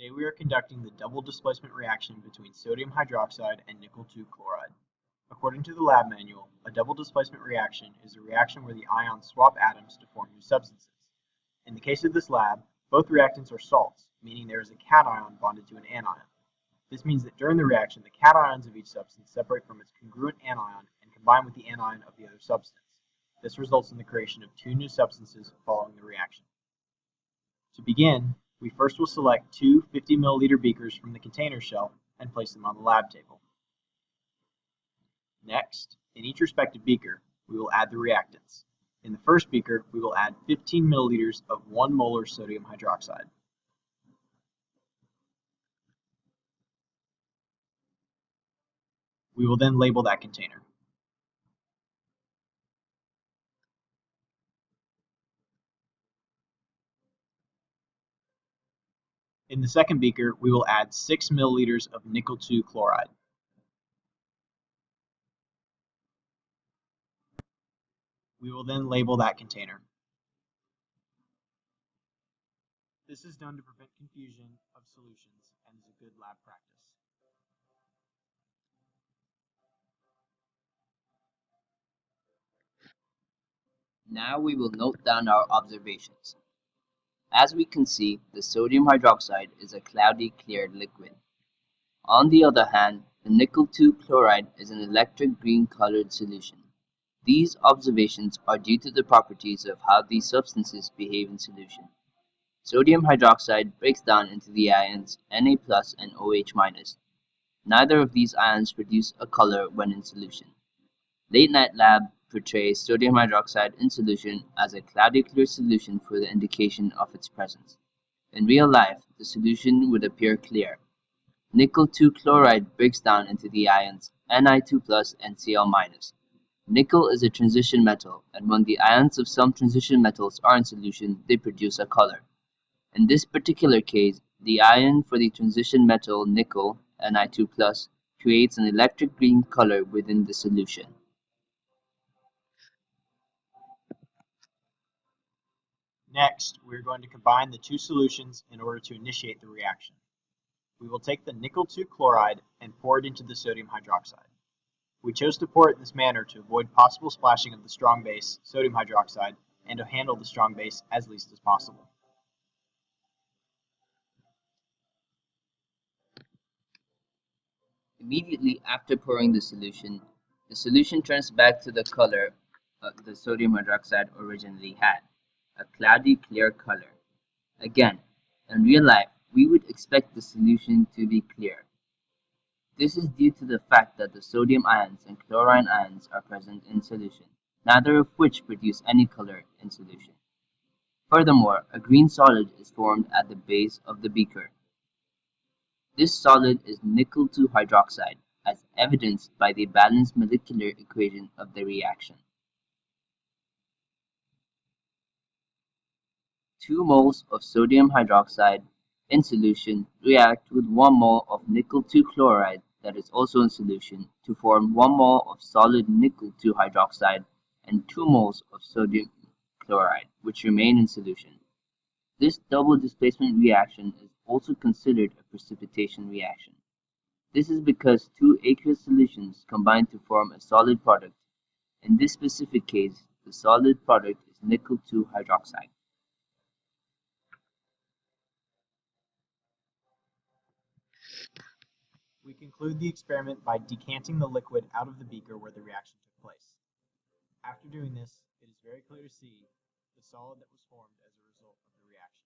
Today we are conducting the double displacement reaction between sodium hydroxide and nickel 2 chloride. According to the lab manual, a double displacement reaction is a reaction where the ions swap atoms to form new substances. In the case of this lab, both reactants are salts, meaning there is a cation bonded to an anion. This means that during the reaction, the cations of each substance separate from its congruent anion and combine with the anion of the other substance. This results in the creation of two new substances following the reaction. To begin, we first will select two 50 milliliter beakers from the container shelf and place them on the lab table. Next, in each respective beaker, we will add the reactants. In the first beaker, we will add 15 milliliters of 1 molar sodium hydroxide. We will then label that container. In the second beaker, we will add 6 milliliters of nickel 2 chloride. We will then label that container. This is done to prevent confusion of solutions and is a good lab practice. Now we will note down our observations. As we can see, the sodium hydroxide is a cloudy clear liquid. On the other hand, the nickel 2 chloride is an electric green colored solution. These observations are due to the properties of how these substances behave in solution. Sodium hydroxide breaks down into the ions Na plus and OH minus. Neither of these ions produce a color when in solution. Late Night Lab portrays sodium hydroxide in solution as a cloudy clear solution for the indication of its presence. In real life, the solution would appear clear. Nickel 2 chloride breaks down into the ions Ni2 plus and Cl minus. Nickel is a transition metal, and when the ions of some transition metals are in solution, they produce a color. In this particular case, the ion for the transition metal nickel, Ni2 plus, creates an electric green color within the solution. Next, we are going to combine the two solutions in order to initiate the reaction. We will take the nickel 2 chloride and pour it into the sodium hydroxide. We chose to pour it in this manner to avoid possible splashing of the strong base, sodium hydroxide, and to handle the strong base as least as possible. Immediately after pouring the solution turns back to the color the sodium hydroxide originally had, a cloudy clear color. Again, in real life, we would expect the solution to be clear. This is due to the fact that the sodium ions and chlorine ions are present in solution, neither of which produce any color in solution. Furthermore, a green solid is formed at the base of the beaker. This solid is nickel 2 hydroxide, as evidenced by the balanced molecular equation of the reaction. 2 moles of sodium hydroxide in solution react with 1 mole of nickel 2 chloride that is also in solution to form 1 mole of solid nickel 2 hydroxide and 2 moles of sodium chloride, which remain in solution. This double displacement reaction is also considered a precipitation reaction. This is because two aqueous solutions combine to form a solid product. In this specific case, the solid product is nickel 2 hydroxide. We conclude the experiment by decanting the liquid out of the beaker where the reaction took place. After doing this, it is very clear to see the solid that was formed as a result of the reaction.